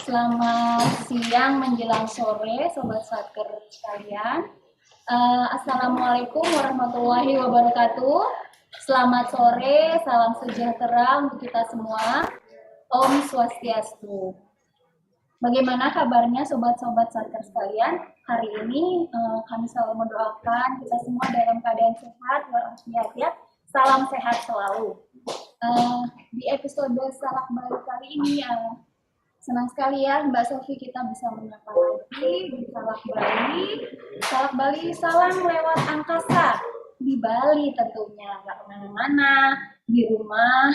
Selamat siang menjelang sore, Sobat Satker sekalian. Assalamualaikum warahmatullahi wabarakatuh. Selamat sore, salam sejahtera untuk kita semua. Om Swastiastu. Bagaimana kabarnya Sobat-Sobat Satker sekalian? Hari ini kami selalu mendoakan kita semua dalam keadaan sehat, walafiat ya. Salam sehat selalu. Di episode Salak Bali kali ini senang sekali ya Mbak Sofi kita bisa menyapa lagi di Salak Bali. Salak Bali salam lewat angkasa di Bali tentunya, nggak kemana-mana, di rumah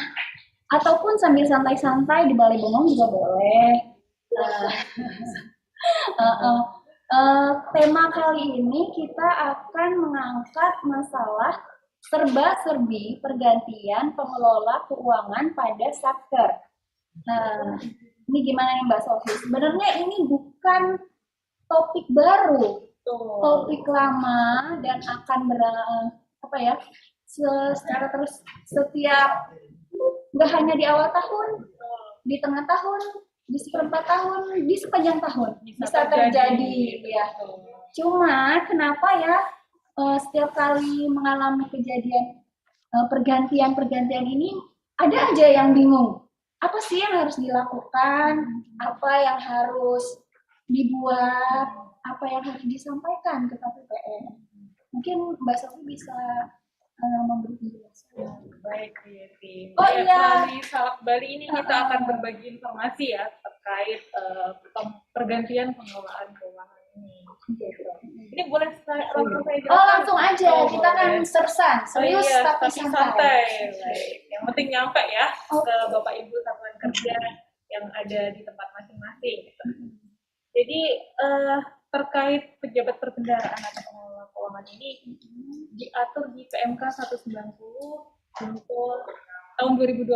ataupun sambil santai-santai di Bali Bengong juga boleh. Tema kali ini kita akan mengangkat masalah serba-serbi pergantian pengelola keuangan pada Satker. Nah, ini gimana nih Mbak Sofi? Sebenarnya ini bukan topik baru, topik lama dan akan secara terus setiap, nggak hanya di awal tahun, di tengah tahun, di seperempat tahun, di sepanjang tahun bisa terjadi ya. Cuma kenapa ya setiap kali mengalami kejadian pergantian ini ada aja yang bingung. Apa sih yang harus dilakukan? Apa yang harus dibuat? Apa yang harus disampaikan ke KPPN? Mungkin Mbak Sofi bisa memberi penjelasan. Baik, Yeti. Oh iya. Melalui Salak Bali ini kita akan berbagi informasi ya terkait pergantian pengelolaan keuangan ini. Ini boleh langsung saya jelaskan? Langsung aja. Kita kan sersan, serius tapi santai. Baik. Yang penting nyampe ya ke Bapak Ibu satuan kerja yang ada di tempat masing-masing. Jadi terkait pejabat perbendaharaan atau pengelola keuangan ini diatur di PMK 190 untuk tahun 2012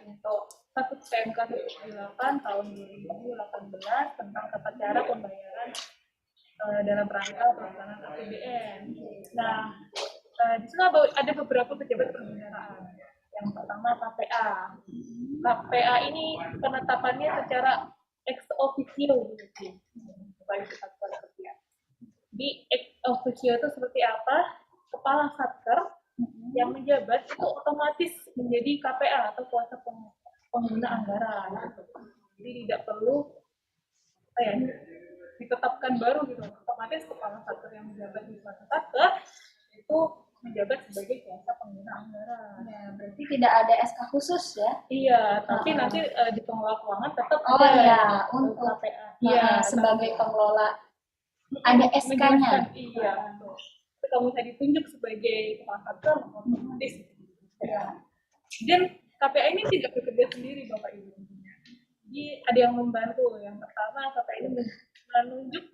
untuk 1 PMK 198 tahun 2018 tentang tata cara pembayaran dalam rangka pelaksanaan APBN. Nah, di sini ada beberapa pejabat perbendaharaan. Yang pertama KPA. KPA ini penetapannya secara ex officio bagi satuan kerja. Di ex officio itu seperti apa? Kepala Satker yang menjabat itu otomatis menjadi KPA atau kuasa pengguna anggaran. Jadi tidak perlu ditetapkan baru gitu. Otomatis kepala Satker yang menjabat di kuasa Satker itu menjabat sebagai kuasa pengguna anggaran. Ya, berarti tidak ada SK khusus ya? Iya, tapi nanti di pengelola keuangan tetap ada ya untuk KPA. Iya, sebagai pengelola ada SK-nya. Iya. Kalau misalnya ditunjuk sebagai kepala Satker otomatis. Ya. Dan KPA ini tidak bekerja sendiri Bapak Ibu. Jadi ada yang membantu. Yang pertama KPA ini menunjuk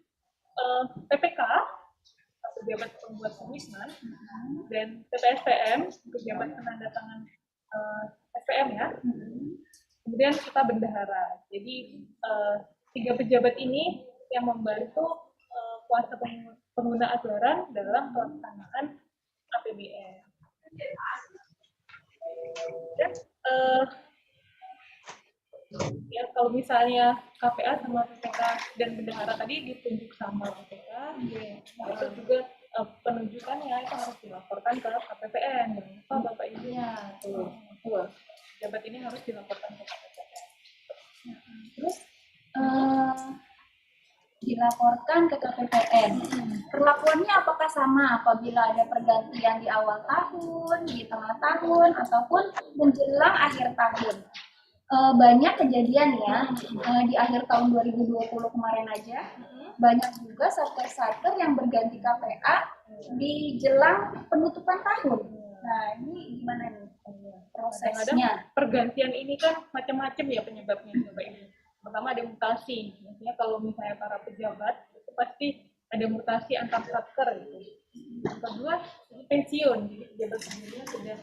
PPK pejabat pembuat komitmen dan PPSPM pejabat penandatangan SPM ya. Kemudian kita bendahara. Jadi 3 pejabat ini yang membantu kuasa pengguna anggaran dalam pelaksanaan APBN. Dan ya kalau misalnya KPA sama PPK dan bendahara tadi ditunjuk sama PPK, itu juga penunjukannya itu harus dilaporkan ke KPPN. Bapak Ibu ya, pejabat ini harus dilaporkan ke KPPN. Terus dilaporkan ke KPPN. Perlakuannya apakah sama apabila ada pergantian di awal tahun, di tengah tahun, ataupun menjelang akhir tahun? Banyak kejadian ya di akhir tahun 2020 kemarin aja banyak juga satker-satker yang berganti KPA di jelang penutupan tahun. Nah ini gimana nih prosesnya? Pergantian ini kan macam-macam ya penyebabnya Bapak Ibu. Pertama ada mutasi, maksudnya kalau misalnya para pejabat itu pasti ada mutasi antar satker gitu. Yang kedua pensiun, jadi pejabat sebelumnya sudah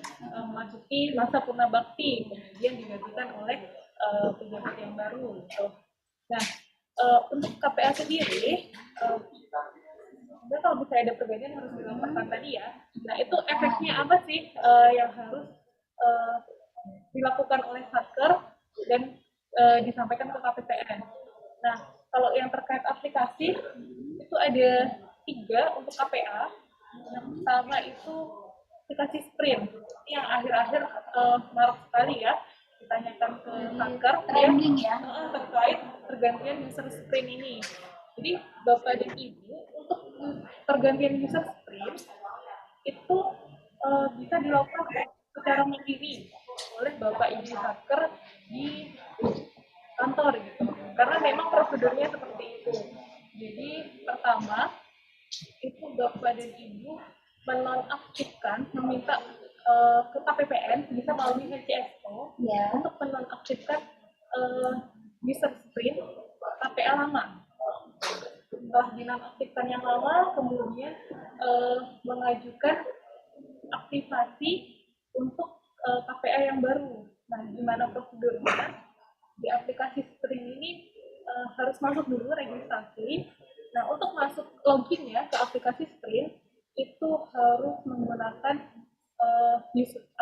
memasuki masa purna bakti, kemudian digantikan oleh pejabat yang baru. Gitu. Nah, untuk KPA sendiri, kalau misalnya ada pergantian harus dilaporkan tadi ya. Nah, itu efeknya apa sih yang harus dilakukan oleh satker dan disampaikan ke KPPN? Nah, kalau yang terkait aplikasi itu ada 3 untuk KPA. Yang pertama itu aplikasi Sprint yang akhir-akhir marak sekali ya ditanyakan ke hacker Trending ya. terkait pergantian user Sprint ini. Jadi Bapak dan Ibu untuk pergantian user Sprint itu bisa dilakukan secara mandiri oleh Bapak Ibu hacker di kantor gitu. Karena memang prosedurnya seperti itu. Jadi pertama itu Bapak dan Ibu menonaktifkan, meminta ke KPPN bisa melalui HCSO untuk menonaktifkan user Sprint KPA lama. Setelah dinonaktifkan yang lama, kemudian mengajukan aktivasi untuk KPA yang baru. Nah, gimana prosedurnya? Di aplikasi Sprint ini harus masuk dulu registrasi. Nah, untuk masuk login ya ke aplikasi Sprint itu harus menggunakan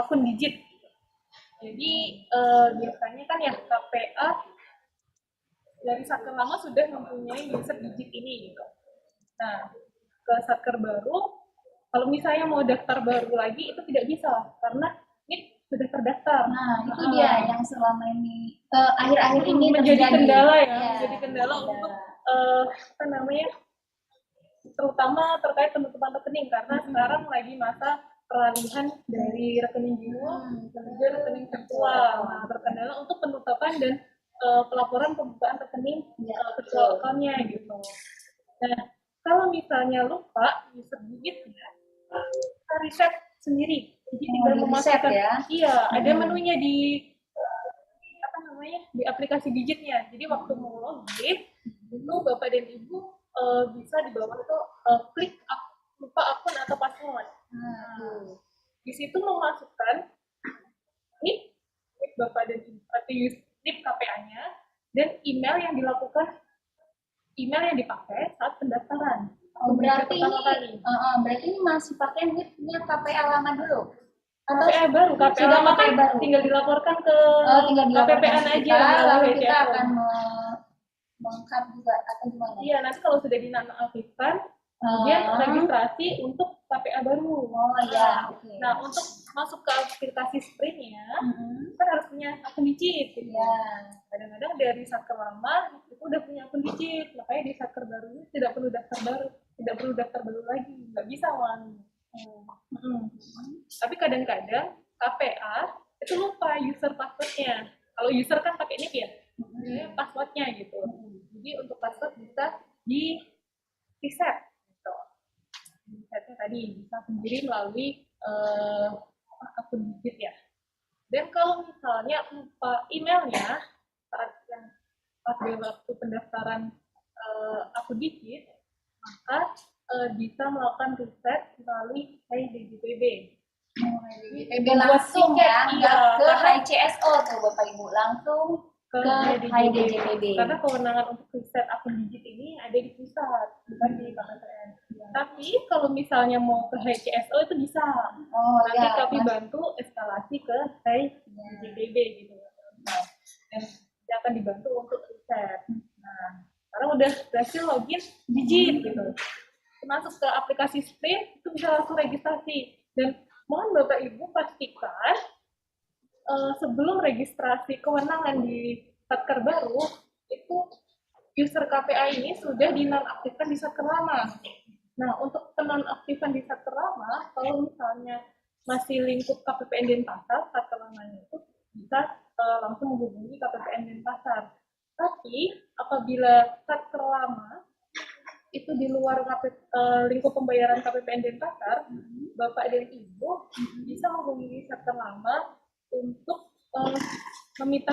akun digit. Jadi biasanya kan ya KPA dari satker lama sudah mempunyai user digit ini gitu. Nah, ke satker baru, kalau misalnya mau daftar baru lagi itu tidak bisa karena ini sudah terdaftar. Nah, itu dia yang selama ini akhir-akhir ini menjadi terjadi. kendala ya, menjadi kendala untuk apa namanya, terutama terkait penutupan rekening karena sekarang lagi masa peralihan dari rekening jiwa menuju rekening virtual. Nah, terkendala untuk penutupan dan pelaporan pembukaan rekening virtual account-nya gitu. Nah, kalau misalnya lupa user digitnya, kita reset sendiri. Jadi tinggal memasukkan, iya, ada menunya di apa namanya di aplikasi digitnya. Jadi waktu mau login itu Bapak dan Ibu bisa di bawah tuh klik lupa akun atau password. Di situ memasukkan NIP Bapak dan Ibu atau NIP KPA-nya dan email yang dipakai saat pendaftaran. Berarti ini masih pakai NIP-nya KPA lama dulu? KPA baru, KPA lama kan tinggal dilaporkan ke KPPN aja. Lalu kita akan mengangkat juga atau gimana? Iya, nanti kalau sudah dinonaktifkan, kemudian registrasi untuk KPA baru. Nah, untuk masuk ke aplikasi Sprint-nya, kita harus punya akun digit. Gitu. Kadang-kadang dari satker lama itu udah punya akun digit, makanya di satker baru ini tidak perlu daftar baru lagi, nggak bisa ulangi. Tapi kadang-kadang KPA itu lupa user passwordnya. Kalau user kan pakai NIP ya, passwordnya gitu. Jadi untuk password bisa di reset. Gitu. Resetnya tadi bisa sendiri melalui akun digit ya. Dan kalau misalnya lupa emailnya pada waktu pendaftaran akun digit, maka bisa melakukan reset melalui HDJPB. HDJPB langsung ya, ke HCSO tuh Bapak Ibu, langsung ke HDJPB. Karena kewenangan untuk reset akun digit ini ada di pusat, bukan di KPPN. Tapi kalau misalnya mau ke HCSO itu bisa. Nanti kami bantu eskalasi ke HDJPB gitu. Dan dia akan dibantu untuk reset. Nah, sekarang udah berhasil login digit gitu. Masuk ke aplikasi Sprint itu bisa langsung registrasi. Dan mohon Bapak Ibu pastikan sebelum registrasi kewenangan di satker baru itu user KPA ini sudah dinonaktifkan di satker lama. Nah, untuk penonaktifan di satker lama, kalau misalnya masih lingkup KPPN Denpasar, satker lamanya itu bisa langsung menghubungi KPPN Denpasar. Tapi apabila satker lama itu di luar lingkup pembayaran KPPN Denpasar, Bapak dan Ibu bisa menghubungi satker lama untuk meminta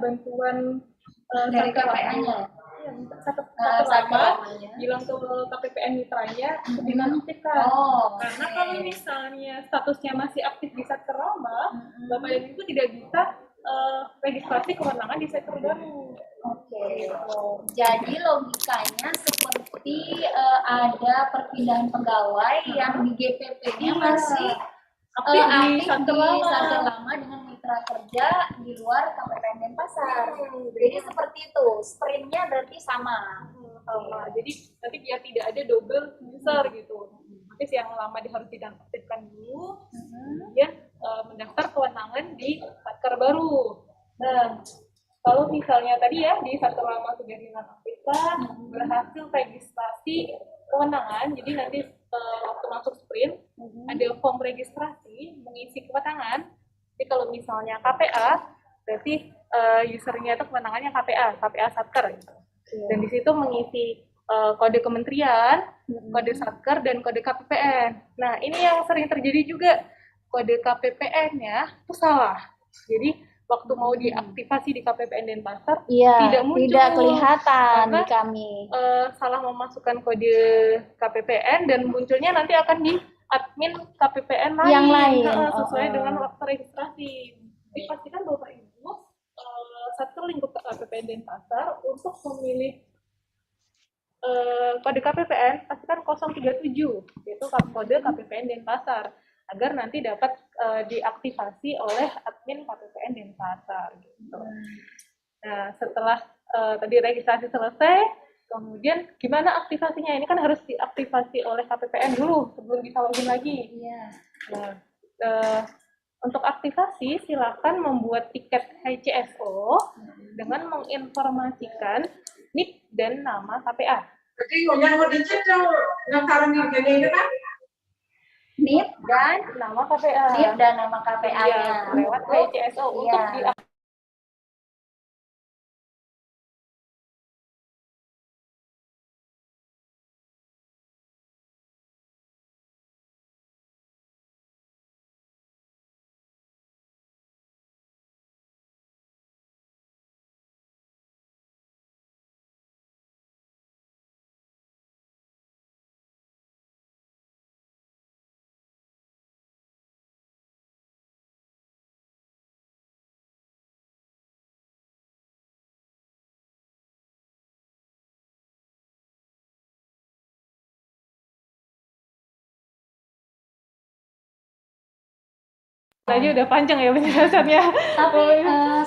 bantuan dari KPA-nya. Satker lama bilang ke KPPN mitranya untuk dinonaktifkan. Karena kalau misalnya statusnya masih aktif di satker lama, Bapak dan Ibu tidak bisa registrasi kewenangan di sektor baru. Jadi logikanya seperti ada perpindahan pegawai yang di GPP-nya masih aktif di satker lama dengan mitra mitra kerja di luar KPPN Denpasar. Jadi seperti itu, sprintnya berarti sama. Sama. Jadi nanti biar tidak ada double user gitu. Nanti yang lama harus dinonaktifkan dulu, kemudian mendaftar kewenangan di satker baru. Nah, kalau misalnya tadi ya di satker lama sudah dinonaktifkan, berhasil registrasi kewenangan, jadi nanti waktu masuk sprint ada form registrasi mengisi kewenangan. Jadi kalau misalnya KPA, berarti usernya itu kewenangannya KPA satker gitu. Dan di situ mengisi kode kementerian, kode satker, dan kode KPPN. Nah, ini yang sering terjadi juga, kode KPPN-nya itu salah. Jadi waktu mau diaktifasi di KPPN Denpasar tidak muncul, tidak kelihatan karena di kami. Salah memasukkan kode KPPN dan munculnya nanti akan di admin KPPN lain, yang lain sesuai dengan waktu registrasi. Jadi pastikan Bapak Ibu satu lingkup KPPN Denpasar untuk memilih kode KPPN pastikan 037, yaitu kode KPPN Denpasar, agar nanti dapat diaktifasi oleh admin KPPN Denpasar gitu. Nah, setelah tadi registrasi selesai, kemudian gimana aktivasinya? Ini kan harus diaktifasi oleh KPPN dulu sebelum bisa login lagi. Nah, untuk aktivasi silakan membuat tiket HCSO dengan menginformasikan NIK dan nama KPA. Jadi yang mau dicek pendaftaran harganya itu kan NIK dan nama KPA. NIK dan nama KPA-nya lewat HCSO untuk aja udah panjang ya penjelasannya. Tapi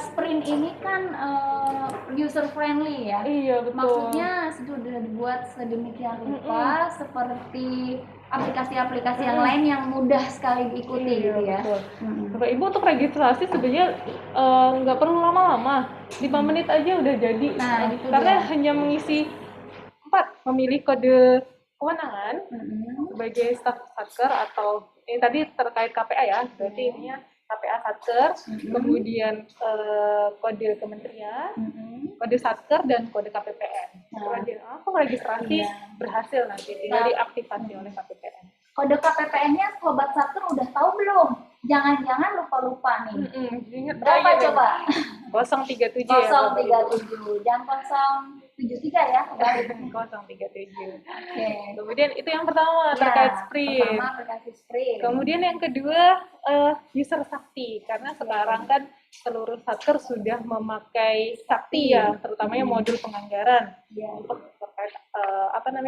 sprint ini kan user friendly ya. Iya, betul. Maksudnya sudah dibuat sedemikian rupa seperti aplikasi-aplikasi yang lain yang mudah sekali diikuti gitu ya. Bapak Ibu untuk registrasi sebenarnya nggak perlu lama-lama, 5 menit aja udah jadi. Nah, karena hanya mengisi 4, memilih kode kewenangan sebagai staf satker, atau ini tadi terkait KPA ya, berarti ininya KPA satker, kemudian kode kementerian, kode satker, dan kode KPPN. Aku registrasi berhasil nanti tinggal diaktifasi oleh KPPN. Kode KPPN-nya sobat satker udah tahu belum? Jangan-jangan lupa-lupa nih. Ingat berapa coba? 037 ya. 037, jangan 073 ya. 037. Oke. Kemudian itu yang pertama terkait sprint. Pertama aplikasi sprint. Kemudian yang kedua user sakti, karena sekarang kan seluruh satker sudah memakai sakti ya, terutamanya modul penganggaran untuk terkait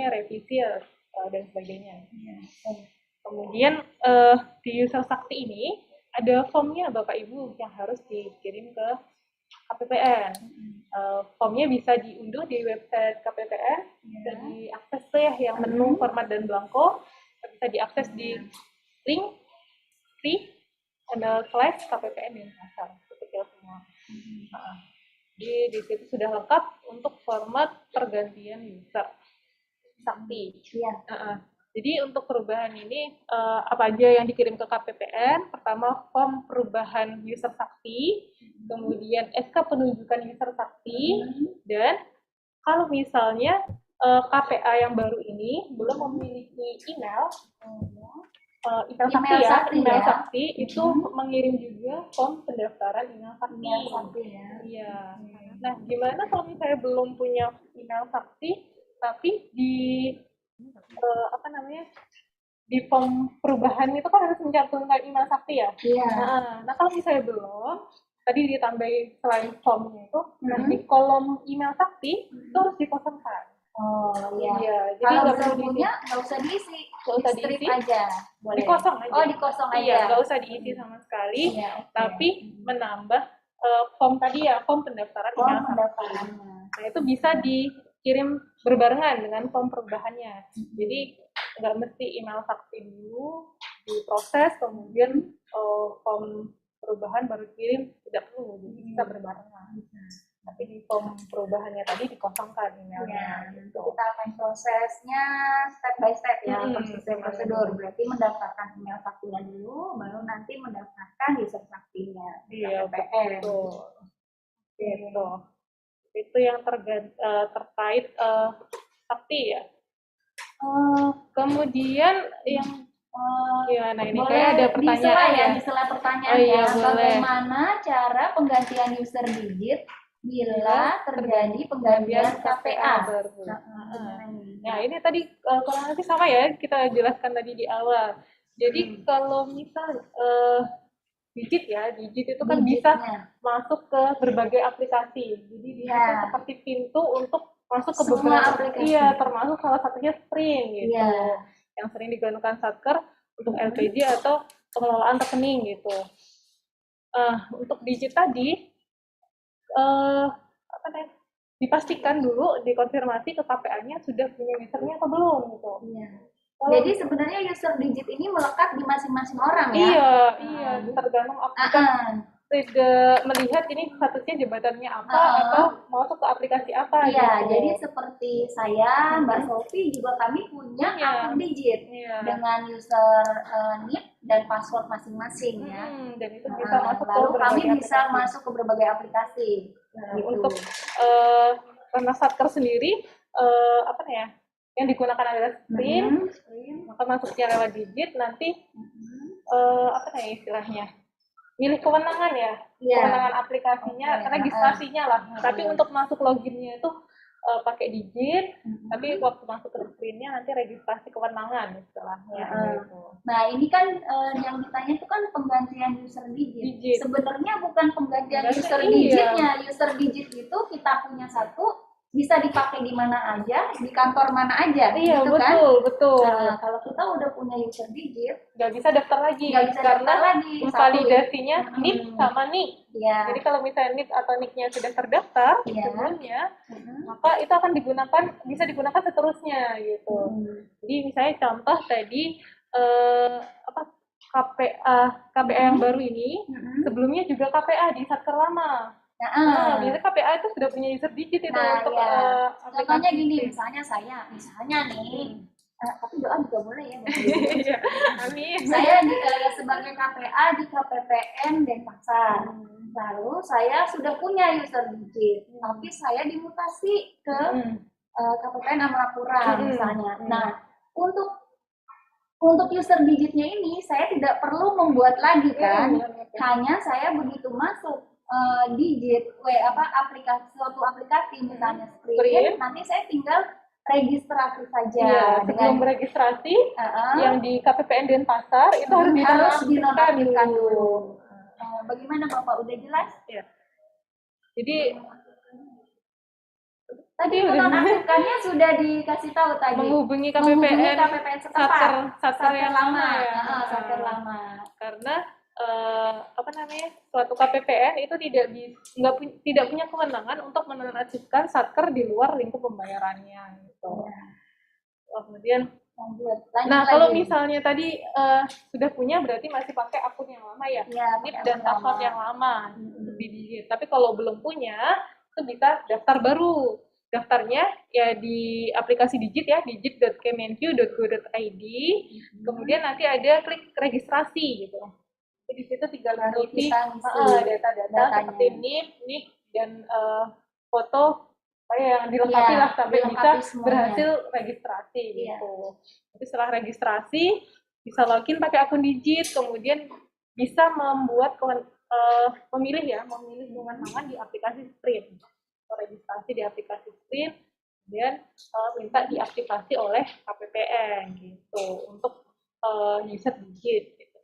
revisi dan sebagainya. Kemudian di user sakti ini ada formnya Bapak Ibu yang harus dikirim ke KPPN. Formnya bisa diunduh di website KPPN, bisa diakses tuh ya yang menu format dan blanko, bisa diakses di link /KPPN Denpasar seperti semua. Di situ sudah lengkap untuk format pergantian user sakti. Jadi untuk perubahan ini apa aja yang dikirim ke KPPN? Pertama, form perubahan user sakti, kemudian SK penunjukan user sakti, dan kalau misalnya KPA yang baru ini belum memiliki email sakti itu mengirim juga form pendaftaran email sakti. Iya. Nah, gimana kalau misalnya belum punya email sakti, tapi di di form perubahan itu kan harus mencantumkan email sakti ya. Nah kalau misalnya belum, tadi ditambahin selain formnya itu, di kolom email sakti itu harus dikosongkan. Oh iya. Iya, jadi Kalau nggak belum perlu diisi. punya nggak usah diisi, Nggak usah di strip diisi. aja, boleh. Di kosong aja. Oh di kosong Iya, aja. nggak usah diisi sama sekali, Iya, oke. tapi menambah form tadi ya, form pendaftaran Oh email sakti. pendaftarannya. Nah itu bisa dikirim berbarengan dengan form perubahannya. Jadi nggak mesti email sakti dulu diproses, kemudian form perubahan baru kirim, tidak perlu, jadi bisa berbarengan. Tapi di form perubahannya tadi dikosongkan emailnya. Ya, itu kita akan prosesnya step by step ya, prosedur. Berarti mendaftarkan email saktinya dulu, baru nanti mendaftarkan user saktinya. Iya, KPPN. betul. Gitu. Itu yang terkait sakti ya. Kemudian yang gimana ini? Boleh Kayak ada pertanyaan ya. Di sela pertanyaan Oh, iya, ya. boleh. Bagaimana cara penggantian user digit bila terjadi penggantian KPA baru? Nah, ini tadi kurang lebih sama ya, kita jelaskan tadi di awal. Jadi kalau misal digit itu kan bisa masuk ke berbagai aplikasi. Jadi dia seperti pintu untuk masuk ke beberapa aplikasi. Iya, termasuk salah satunya Sprint gitu. Yang sering digunakan Satker untuk LPG atau pengelolaan rekening gitu. Untuk digit tadi dipastikan dulu, dikonfirmasi ke KPA-nya sudah punya usernya atau belum gitu. Iya. Jadi sebenarnya user digit ini melekat di masing-masing orang ya? Iya, tergantung apakah tidak melihat ini statusnya jabatannya apa atau masuk ke aplikasi apa. Iya, gitu. jadi seperti saya, Mbak Sofi juga kami punya akun digit dengan user NIP dan password masing-masing ya. Dan itu bisa masuk lalu ke kami bisa masuk ke berbagai aplikasi. Gitu. Untuk karena Satker sendiri yang digunakan adalah Sprint, maka masuknya lewat digit nanti istilahnya milih kewenangan ya, kewenangan aplikasinya, registrasinya lah. Tapi untuk masuk loginnya itu pakai digit, tapi waktu masuk ke Sprintnya nanti registrasi kewenangan istilahnya. Gitu. Nah ini kan yang ditanya itu kan penggantian user digit. Sebenarnya bukan penggantian user digitnya. User digit itu kita punya satu, bisa dipakai di mana aja, di kantor mana aja, gitu kan? Betul. Nah, kalau kita udah punya user digit, nggak bisa daftar lagi, karena validasinya NIP sama NIK. Ya. Jadi kalau misalnya NIP atau NIK-nya sudah terdaftar sebelumnya, maka itu akan bisa digunakan seterusnya gitu. Jadi misalnya contoh tadi KPA yang baru ini, sebelumnya juga KPA di Satker lama. Biasanya KPA itu sudah punya user digit itu untuk contohnya gini, misalnya nih, tapi doa juga boleh ya. Amin. Saya sebagai KPA di KPPN Denpasar. Lalu saya sudah punya user digit, tapi saya dimutasi ke KPPN Amalapura misalnya. Nah, untuk user digitnya ini saya tidak perlu membuat lagi kan, hanya saya begitu masuk digit suatu aplikasi misalnya Sprint, nanti saya tinggal registrasi saja. Sebelum registrasi yang di KPPN Denpasar itu harus dinonaktifkan dulu. Bagaimana Bapak, udah jelas? Ya. Jadi tadi nonaktifkannya sudah dikasih tahu tadi. Menghubungi KPPN setempat. Satker yang lama ya. Satker lama. Karena suatu KPPN itu tidak punya kewenangan untuk menonaktifkan Satker di luar lingkup pembayarannya gitu. Kemudian kalau misalnya tadi sudah punya, berarti masih pakai akun yang lama ya, NIP dan password yang lama di digit. Tapi kalau belum punya, itu bisa daftar baru. Daftarnya ya di aplikasi digit ya, digit.kemenq.go.id. Kemudian nanti ada klik registrasi gitu. Di situ tinggal isi data-data seperti NIP dan foto yang dilengkapi lah sampai bisa berhasil registrasi gitu. Jadi setelah registrasi bisa login pakai akun digit, kemudian bisa memilih kewenangan di aplikasi Sprint. Registrasi di aplikasi Sprint, kemudian minta diaktifasi oleh KPPN gitu untuk user digit. Gitu.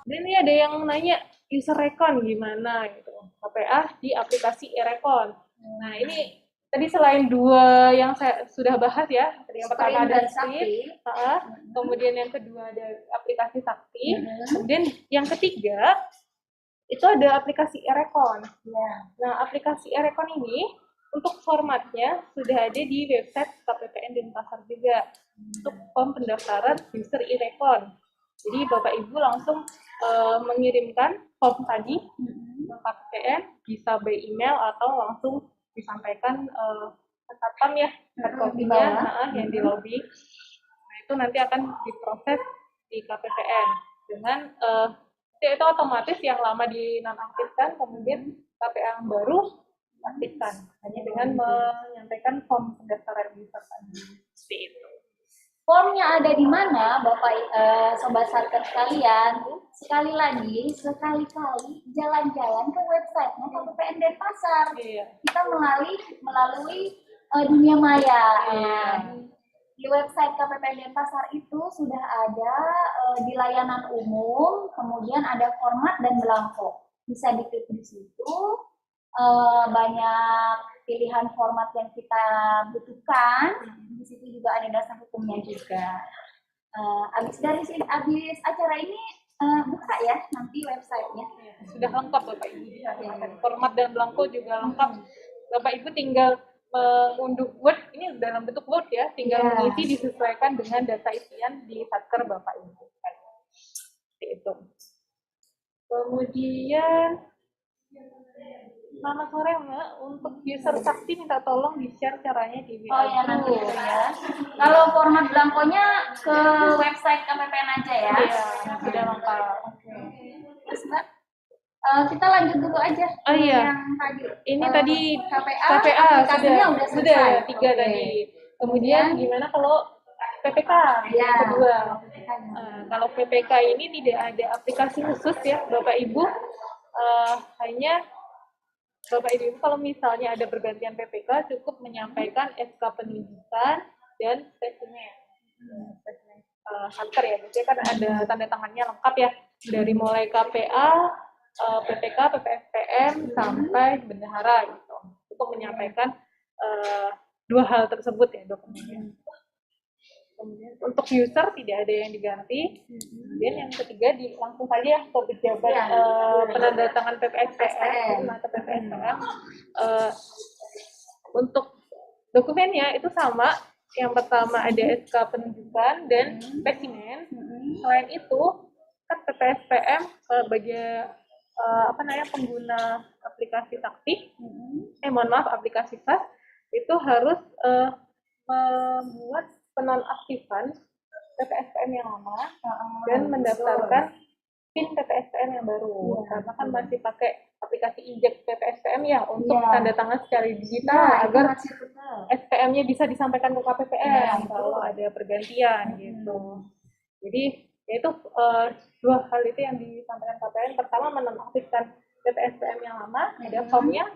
Dan ini ada yang nanya user recon gimana gitu, KPA di aplikasi e-recon. Nah ini tadi selain dua yang saya sudah bahas ya, tadi yang pertama Sprint ada dan Sprint, Sakti. kemudian yang kedua ada aplikasi Sakti, kemudian yang ketiga itu ada aplikasi Erekon. Ya. Nah, aplikasi Erekon ini untuk formatnya sudah ada di website KPPN Denpasar juga untuk form pendaftaran user Erekon. Jadi Bapak Ibu langsung mengirimkan form tadi ke KPPN, bisa by email atau langsung disampaikan ke satpam ya, kopinya yang di lobby. Nah, itu nanti akan diproses di KPPN dengan itu otomatis yang lama dinonaktifkan, kemudian KPA yang baru aktifkan hanya dengan menyampaikan form pendaftaran user tadi. Seperti itu. Formnya ada di mana, Bapak Sobat Satker sekalian? Sekali lagi, sekali-kali jalan-jalan ke websitenya KPPN Denpasar. Iya. Kita melalui dunia maya. Iya. Di website KPPN Denpasar itu sudah ada di layanan umum, kemudian ada format dan belangko. Bisa diklik di situ. Banyak pilihan format yang kita butuhkan. Di situ juga ada dasar hukumnya juga. Abis acara ini buka ya nanti websitenya. Sudah lengkap Bapak Ibu. Format dan belangko juga lengkap. Bapak Ibu tinggal mengunduh Word, ini dalam bentuk Word ya, tinggal mengisi disesuaikan dengan data isian di Satker Bapak Ibu. Seperti itu. Kemudian selamat sore Mbak, untuk user Sakti minta tolong di-share caranya di WA. Oh ya nanti itu ya. Kalau format belangkonya ke website KPPN aja ya. Iya, sudah lengkap. Terus Mbak, kita lanjut dulu aja. Oh iya. Yang tadi. Ini tadi KPA sudah selesai. 3 tadi. Kemudian gimana kalau PPK yang kedua? Kalau PPK ini tidak ada aplikasi khusus ya Bapak Ibu. Hanya Bapak Ibu kalau misalnya ada pergantian PPK cukup menyampaikan SK penunjukan dan spesimen. Satker ya, biasanya kan ada tanda tangannya lengkap ya, dari mulai KPA, PPK, PPSPM sampai bendahara gitu, untuk menyampaikan dua hal tersebut ya dokumennya. Kemudian untuk user tidak ada yang diganti. Kemudian yang ketiga langsung saja ke pejabat penandatangan PPSPM atau PPSPM. Untuk dokumennya itu sama. Yang pertama ada SK penunjukan dan spesimen. Selain itu kan PPSPM sebagai pengguna aplikasi Sakti, aplikasi FAS itu harus membuat penonaktifan PPSPM yang lama dan mendaftarkan PIN PPSPM yang baru. Karena kan masih pakai aplikasi injek PPSPM ya untuk tanda tangan secara digital agar SPM-nya bisa disampaikan ke KPPN kalau ada pergantian gitu. Jadi yaitu dua hal itu yang disampaikan KPPN. Pertama menonaktifkan PPSPM yang lama, ada formnya.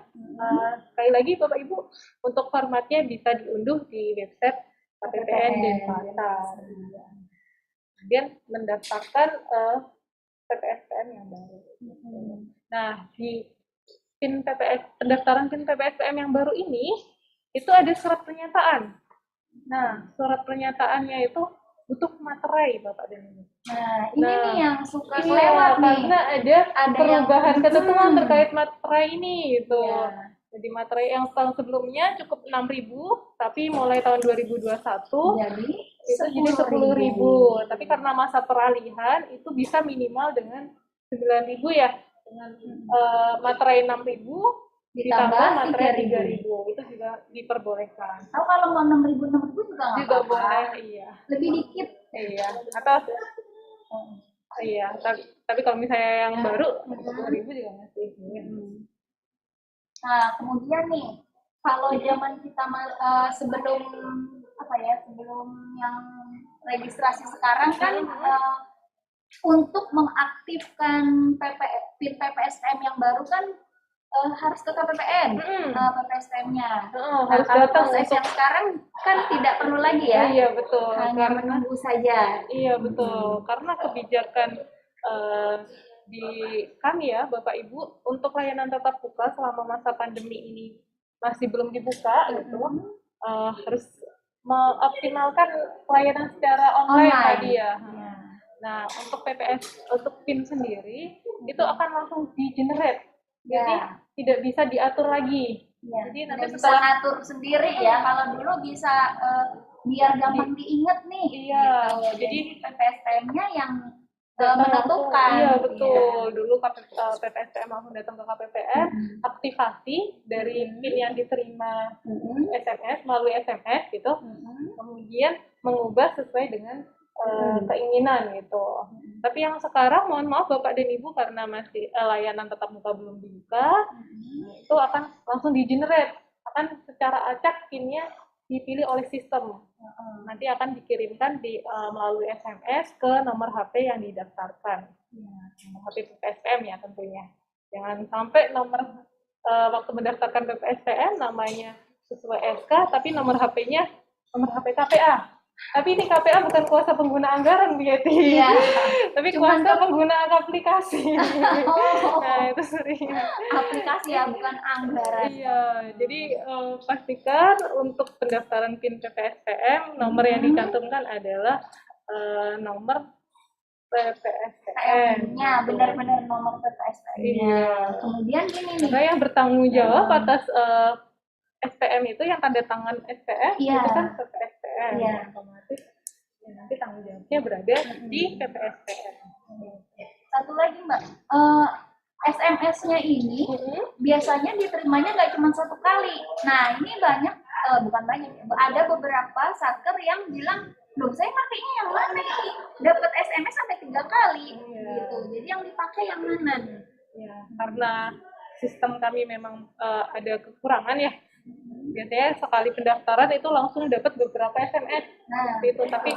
Sekali lagi Bapak Ibu, untuk formatnya bisa diunduh di website KPPN Denpasar. Kemudian mendaftarkan PPSPM yang baru. Nah, di pendaftaran PIN PPSPM yang baru ini, itu ada surat pernyataan. Nah, surat pernyataannya itu butuh materai Bapak dan Ibu. Nah, ini nih yang suka kelewat nih. Karena ada perubahan ketentuan terkait materai ini gitu. Jadi materai yang tahun sebelumnya cukup 6.000, tapi mulai tahun 2021 itu jadi 10.000. Tapi karena masa peralihan itu bisa minimal dengan 9.000 ya. Dengan materai 6.000 ditambah materai 3.000 itu juga diperbolehkan. Kalau mau 6.000 juga nggak juga boleh, iya. Lebih dikit. Iya. Atau iya. Tapi kalau misalnya yang baru 10.000 juga masih. Nah, kemudian nih, kalau zaman kita sebelum yang registrasi sekarang kan untuk mengaktifkan PIN PPSPM yang baru kan harus ke KPPN PPSPM-nya. Harus datang. Proses yang sekarang kan tidak perlu lagi ya. Iya betul. Hanya menunggu saja. Iya betul. Karena kebijakan di kami ya Bapak Ibu untuk layanan tatap muka selama masa pandemi ini masih belum dibuka gitu, harus mengoptimalkan pelayanan secara online tadi ya. Nah, untuk PIN sendiri itu akan langsung di-generate. Jadi tidak bisa diatur lagi. Jadi nanti bisa setelah ngatur sendiri ya. Kalau dulu bisa biar gampang diingat nih. Iya, gitu. Jadi PPSTM-nya yang menentukan. Iya betul. Dulu PPSTM langsung datang ke KPPN, aktivasi dari PIN yang diterima SMS melalui SMS gitu, kemudian mengubah sesuai dengan keinginan gitu. Tapi yang sekarang mohon maaf Bapak dan Ibu karena masih layanan tatap muka belum dibuka, itu akan langsung di-generate, akan secara acak PIN-nya dipilih oleh sistem. Nanti akan dikirimkan melalui SMS ke nomor HP yang didaftarkan. Nomor HP PPSTM ya tentunya. Jangan sampai waktu mendaftarkan PPSTM namanya sesuai SK tapi nomor HP-nya nomor HP KPA. Tapi ini KPA bukan kuasa pengguna anggaran Bu Yeti. Iya. Tapi kuasa pengguna aplikasi. Nah, itu sering. Aplikasi ya, bukan anggaran. Iya, jadi pastikan untuk pendaftaran PIN PPSTM nomor yang dicantumkan adalah nomor PPSTM-nya, benar-benar nomor PPSTM-nya. Iya. Kemudian ini nih. Karena yang bertanggung jawab atas SPM itu yang tanda tangan SPM itu kan PPSTM. Otomatis nanti tanggung jawabnya berada di PPSTM. Satu lagi Mbak, SMS-nya ini biasanya diterimanya nggak cuma satu kali. Nah ini bukan banyak, ada beberapa satker yang bilang, loh saya pakainya yang mana nih? Dapat SMS sampai 3 kali, gitu. Jadi yang dipakai yang mana? Ya, karena sistem kami memang ada kekurangan ya. Biasanya sekali pendaftaran itu langsung dapat beberapa SMS seperti itu, tapi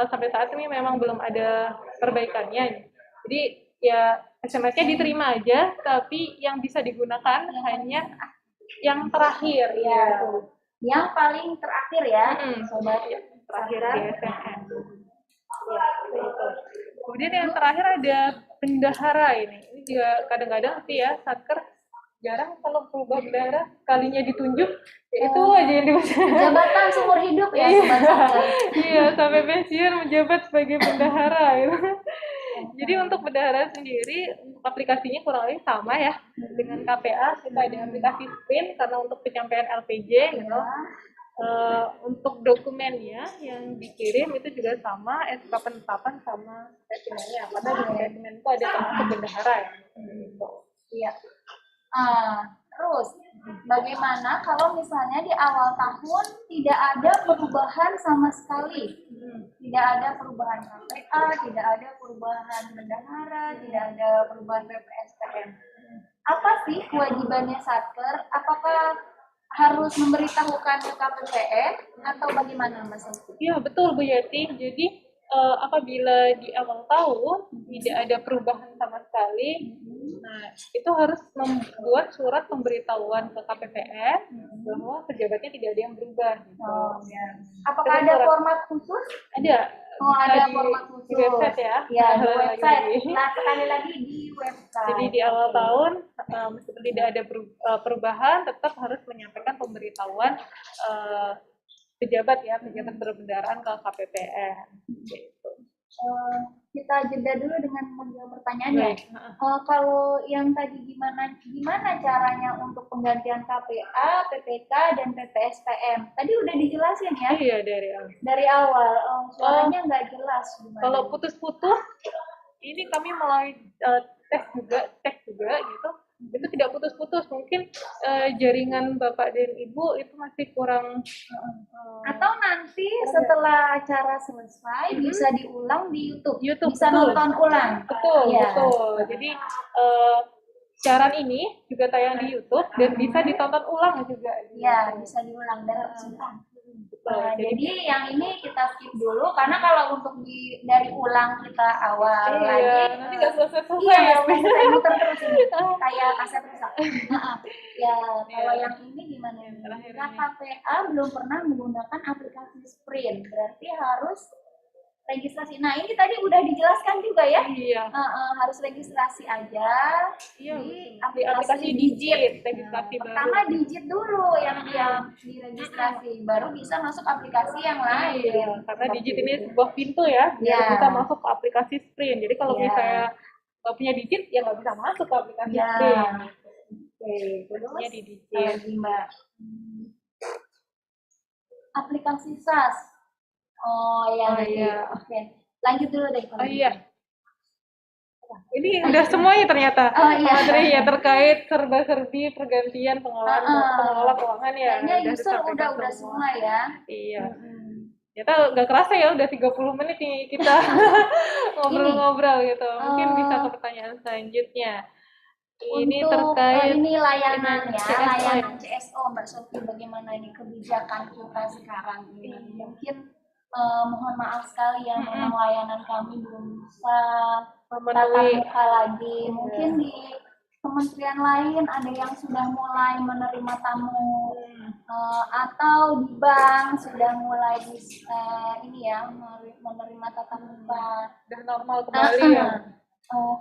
sampai saat ini memang belum ada perbaikannya. Jadi ya SMS-nya diterima aja, tapi yang bisa digunakan hanya yang terakhir ya. Yang paling terakhir ya, sobat. Terakhir di SMS. Ya, itu. Kemudian yang terakhir ada bendahara ini. Ini juga kadang-kadang sih ya satker jarang kalau berubah bendahara, kalinya ditunjuk ya itu aja yang dibaca. Jabatan seumur hidup ya sobat satker. Iya, sampai pensiun menjabat sebagai bendahara gitu. Jadi untuk bendahara sendiri aplikasinya kurang lebih sama ya dengan KPA. Kita ada aplikasi SPRINT karena untuk penyampaian LPJ gitu. Untuk dokumennya yang dikirim itu juga sama, SK penetapan sama spesimennya. Karena di spesimen itu ada termasuk bendahara ya. Iya. Terus bagaimana kalau misalnya di awal tahun tidak ada perubahan sama sekali, tidak ada perubahan KPA, tidak ada perubahan bendahara, tidak ada perubahan PPSTM. Apa sih kewajibannya satker? Apakah harus memberitahukan ke KPPN atau bagaimana Mas? Iya betul Bu Yeti. Jadi apabila di awal tahun tidak ada perubahan sama sekali, nah itu harus membuat surat pemberitahuan ke KPPN bahwa pejabatnya tidak ada yang berubah. Gitu. Apakah ada format khusus? Ada. Ada format khusus di website ya? Ya di website. Nah sekali lagi di website. Jadi di awal tahun meskipun tidak ada perubahan, tetap harus menyampaikan pemberitahuan pejabat berbendaraan ke KPPN. Gitu. Kita jeda dulu dengan menjawab pertanyaannya. Kalau yang tadi gimana caranya untuk penggantian KPA, PPK dan PPSTM? Tadi udah dijelasin ya? Iya dari awal. Soalnya nggak jelas. Kalau putus-putus, ini kami mulai cek juga gitu. Itu tidak putus-putus, mungkin jaringan Bapak dan Ibu itu masih kurang. Atau nanti setelah acara selesai bisa diulang di YouTube bisa betul. Nonton ulang. Betul. Jadi siaran ini juga tayang di YouTube dan bisa ditonton ulang juga. Iya, bisa diulang dan tersimpan. Jadi yang ini kita skip dulu karena kalau untuk dari ulang kita awal lagi nanti nggak selesai ya. Muter terus ini kayak kaset rusak. Ya kalau yang ini gimana? Karena KPA belum pernah menggunakan aplikasi Sprint, berarti harus registrasi. Nah, ini tadi udah dijelaskan juga ya. Iya. Harus registrasi aja Iya, di di aplikasi Digit, registrasi baru. Pertama Digit dulu yang diregistrasi, baru bisa masuk aplikasi yang lain. Iya, karena Digit ini sebuah pintu ya, biar Iya. bisa masuk ke aplikasi Sprint. Jadi kalau Iya. misalnya nggak punya Digit, ya nggak bisa masuk ke aplikasi Iya. Sprint. Oke, Kuncinya terus di Digit. lagi Mbak. Aplikasi SAS. Oh ya, iya. Oke. Lanjut dulu deh kalau gitu. Iya. Ini udah semuanya ternyata. Materi ya terkait serba-serbi pergantian pengelola keuangan ya. Kayaknya user udah semua ya. Iya. Ternyata nggak kerasa ya udah 30 menit nih kita ngobrol-ngobrol gitu. Mungkin bisa ke pertanyaan selanjutnya. Ini Untuk terkait ini layanan ya, CSO. layanan CSO Mbak Sofi, bagaimana ini kebijakan kita sekarang ini? Mungkin mohon maaf sekali ya, memang layanan kami belum bisa tatap muka lagi. Mungkin di kementerian lain ada yang sudah mulai menerima tamu, atau di bank sudah mulai ini ya, menerima tatap muka. Udah normal kembali ya.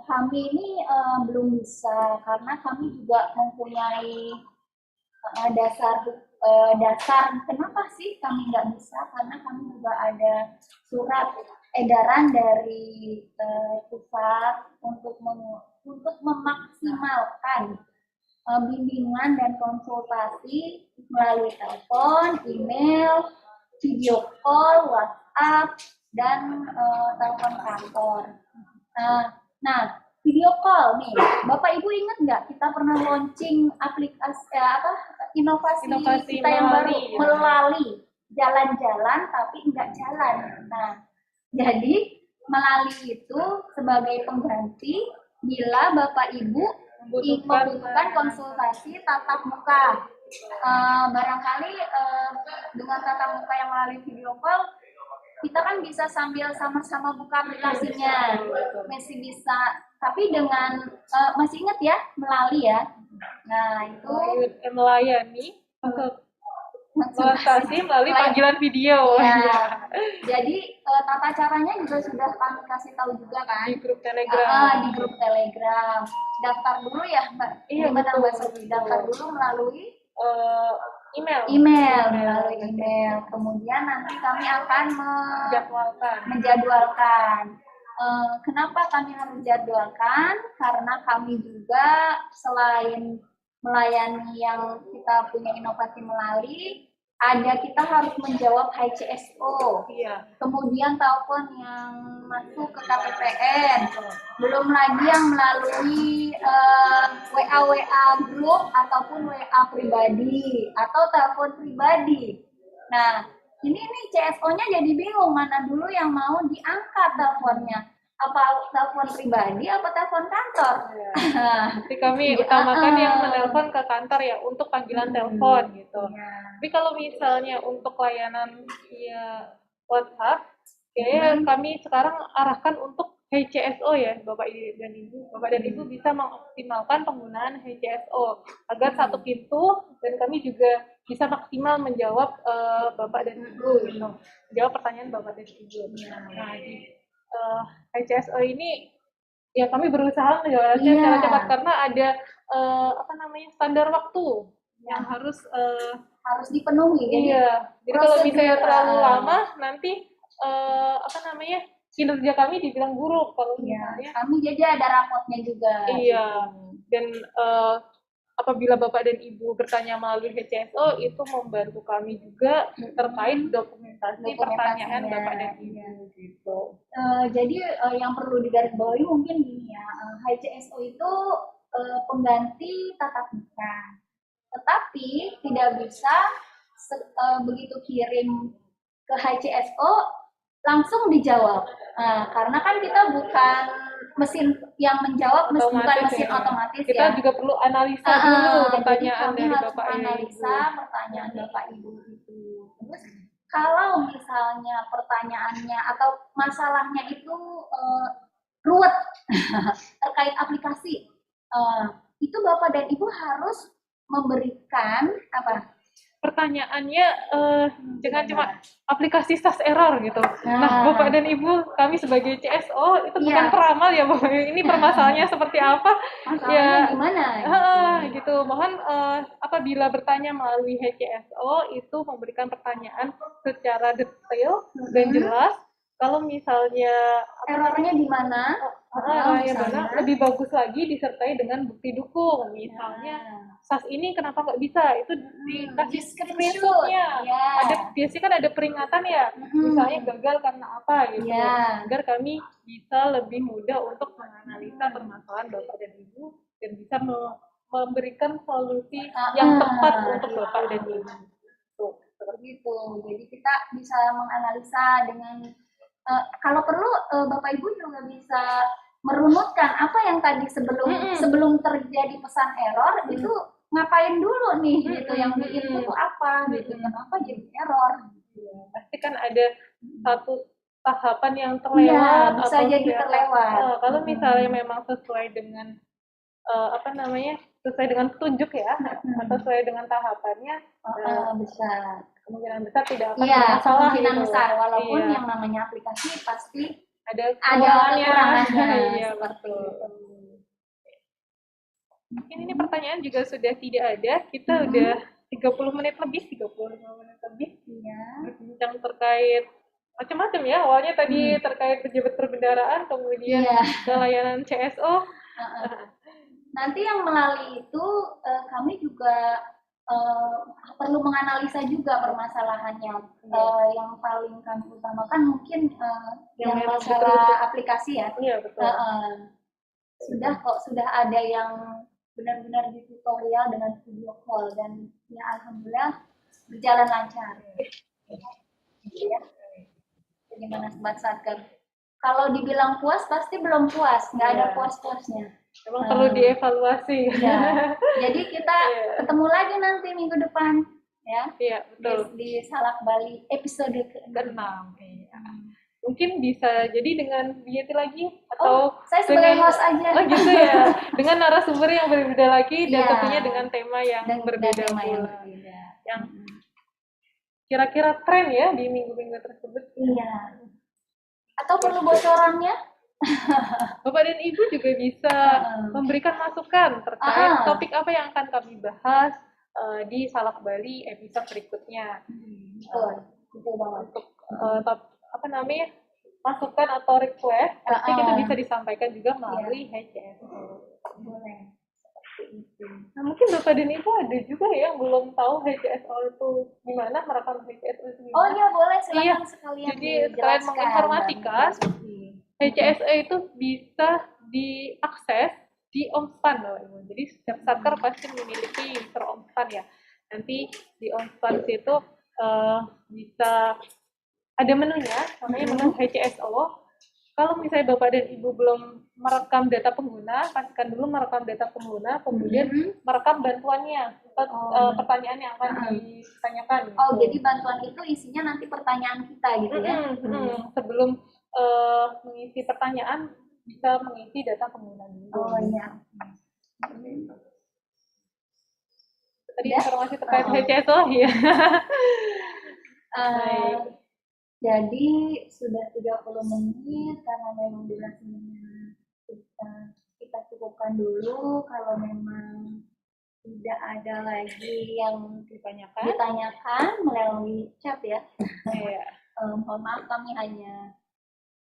Kami ini belum bisa karena kami juga mempunyai dasar. Kenapa sih kami nggak bisa? Karena kami juga ada surat edaran dari pusat untuk memaksimalkan bimbingan dan konsultasi melalui telepon, email, video call, WhatsApp, dan telepon kantor. Nah, video call nih, Bapak Ibu ingat nggak kita pernah launching aplikasi inovasi kita yang baru, melalui jalan-jalan tapi nggak jalan. Nah, jadi melalui itu sebagai pengganti bila Bapak Ibu membutuhkan konsultasi tatap muka. Barangkali dengan tatap muka yang melalui video call, kita kan bisa sambil sama-sama buka aplikasinya, masih bisa. Tapi dengan masih ingat ya, melalui ya. Nah itu melayani konsultasi melalui panggilan video. Ya. Jadi tata caranya juga sudah kami kasih tahu juga kan di grup Telegram. Di grup Telegram. Daftar dulu ya Mbak. Iya, Mbak Sofi? Daftar dulu melalui email melalui email. Kemudian nanti kami akan menjadwalkan. Kenapa kami harus jadwalkan? Karena kami juga selain melayani yang kita punya inovasi melalui, kita harus menjawab HCSO. Iya. Kemudian telepon yang masuk ke KPPN. Belum lagi yang melalui WA grup ataupun WA pribadi atau telepon pribadi. Nah, ini nih CSO-nya jadi bingung mana dulu yang mau diangkat teleponnya. Apa telepon pribadi apa telepon kantor? Jadi kami utamakan yang menelpon ke kantor ya untuk panggilan telepon gitu. Tapi kalau misalnya untuk layanan via WhatsApp, kami sekarang arahkan untuk HCSO ya, Bapak dan Ibu bisa mengoptimalkan penggunaan HCSO agar satu pintu dan kami juga bisa maksimal menjawab Bapak dan Ibu gitu. Menjawab pertanyaan Bapak dan Ibu. Nah, di HCSO ini ya kami berusaha menjawabnya secara cepat karena ada standar waktu yang harus dipenuhi. Iya. Jadi kalau misalnya terlalu lama nanti kinerja kami dibilang buruk kalau misalnya. Kami jadi ada rapotnya juga. Iya. Dan apabila Bapak dan Ibu bertanya melalui HCSO itu membantu kami juga terkait dokumentasi pertanyaan Bapak dan Ibu gitu. Jadi yang perlu digarisbawahi mungkin gini ya, HCSO itu pengganti tatap muka, tetapi tidak bisa begitu kirim ke HCSO langsung dijawab. Karena kan kita bukan mesin yang menjawab, bukan mesin otomatis kita ya. Juga perlu analisa dulu pertanyaan dari Bapak pertanyaan Bapak Ibu itu. Terus kalau misalnya pertanyaannya atau masalahnya itu ruwet terkait aplikasi, itu Bapak dan Ibu harus memberikan pertanyaannya jangan cuma aplikasi SAS error gitu. Nah, Bapak dan Ibu, kami sebagai CSO itu bukan peramal ya, Bapak. Ini permasalahannya seperti apa? Masalahnya gimana? Gitu. Mohon apabila bertanya melalui HCSO itu memberikan pertanyaan secara detail dan jelas. Kalau misalnya errornya di mana? Lebih bagus lagi disertai dengan bukti dukung. Misalnya SAS ini kenapa nggak bisa? Itu dikasih screenshotnya. Ada biasanya kan ada peringatan ya. Misalnya gagal karena apa gitu. Agar kami bisa lebih mudah untuk menganalisa permasalahan Bapak dan Ibu dan bisa memberikan solusi yang tepat untuk Bapak dan Ibu. Begitu. Jadi kita bisa menganalisa dengan kalau perlu Bapak Ibu juga bisa merunutkan apa yang tadi sebelum terjadi pesan error itu ngapain dulu nih gitu, yang bikin itu apa gitu, kenapa jadi error gitu. Pasti kan ada satu tahapan yang terlewat bisa atau jadi terlewat. Kalau misalnya memang sesuai dengan sesuai dengan petunjuk ya atau sesuai dengan tahapannya besar kemungkinan besar tidak akan bermasalah kemungkinan besar walaupun yang namanya aplikasi pasti ada kekurangannya seperti itu. Mungkin ini pertanyaan juga sudah tidak ada, kita udah 35 menit lebih berbincang terkait macam-macam ya, awalnya tadi terkait pejabat perbendaharaan, kemudian layanan CSO. Nanti yang melalui itu kami juga perlu menganalisa juga permasalahannya. Yang paling kami utamakan mungkin yang masalah aplikasi ya. Iya, betul. Sudah ada yang benar-benar di tutorial dengan video call dan ya alhamdulillah berjalan lancar. Ya. Bagaimana Sobat Satker? Kalau dibilang puas pasti belum puas, nggak ada puas-puasnya. Memang perlu dievaluasi. Jadi kita ketemu lagi nanti minggu depan ya. Iya, betul. Di Salak Bali episode ke-6. Mungkin bisa jadi dengan Yeti lagi atau saya sebagai host aja. Oh gitu ya. Dengan narasumber yang berbeda lagi dan tentunya dengan tema yang berbeda pula. Yang kira-kira tren ya di minggu-minggu tersebut. Iya. Atau perlu bocorannya? Bapak dan Ibu juga bisa memberikan masukan terkait topik apa yang akan kami bahas di Salak Bali episode berikutnya. Betul banget. Untuk masukan atau request, pasti itu bisa disampaikan juga melalui HCSO. Boleh. Nah, mungkin Bapak dan Ibu ada juga yang belum tahu HCSO itu gimana, merekam HCSO itu gimana. Oh iya, boleh, silakan sekalian. Jadi sekalian menginformasikan, HCSO itu bisa diakses di OnSpan, jadi setiap satker pasti memiliki user OnSpan ya. Nanti di OnSpan itu bisa ada menunya, namanya menu HCSO. Kalau misalnya Bapak dan Ibu belum merekam data pengguna, pastikan dulu merekam data pengguna, kemudian merekam bantuannya, pertanyaan yang akan ditanyakan. Oh, jadi bantuan itu isinya nanti pertanyaan kita gitu ya? Sebelum mengisi pertanyaan, bisa mengisi data pengguna dulu. Oh iya. Tadi informasi terkait HCSO ya. Jadi sudah 30 menit karena memang durasinya kita cukupkan dulu. Kalau memang tidak ada lagi yang ditanyakan melalui chat ya. Mohon maaf kami hanya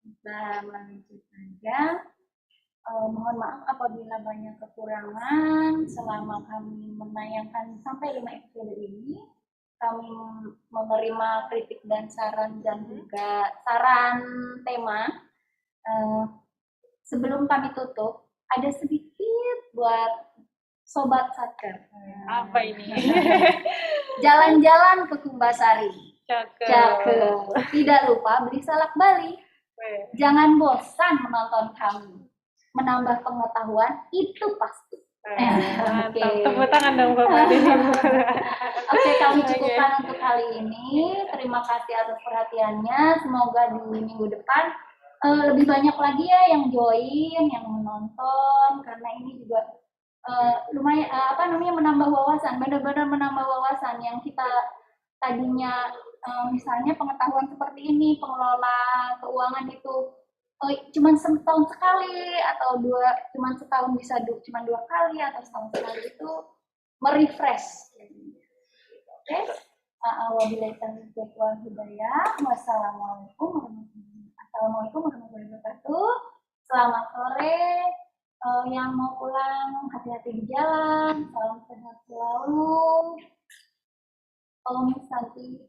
bisa melanjut saja. Mohon maaf apabila banyak kekurangan selama kami menayangkan sampai 5 episode ini. Kami menerima kritik dan saran dan juga saran tema. Sebelum kami tutup, ada sedikit buat Sobat Satker. Apa ini? Jalan-jalan ke Kumbasari. Cakep. Tidak lupa beli Salak Bali. Jangan bosan menonton kami. Menambah pengetahuan itu pasti. Tepuk tangan dong Bapak. Oke, kami cukupkan untuk kali ini. Terima kasih atas perhatiannya. Semoga di minggu depan lebih banyak lagi ya yang join, yang menonton, karena ini juga lumayan menambah wawasan, benar-benar menambah wawasan yang kita tadinya misalnya pengetahuan seperti ini, pengelola keuangan itu cuman setahun sekali atau cuman setahun bisa cuman 2 kali atau setahun sekali itu merefresh. Oke, wabillahi taufiq wal hidayah. Wassalamualaikum warahmatullahi wabarakatuh. Selamat sore. Yang mau pulang hati-hati di jalan. Salam sehat selalu. Om Santi.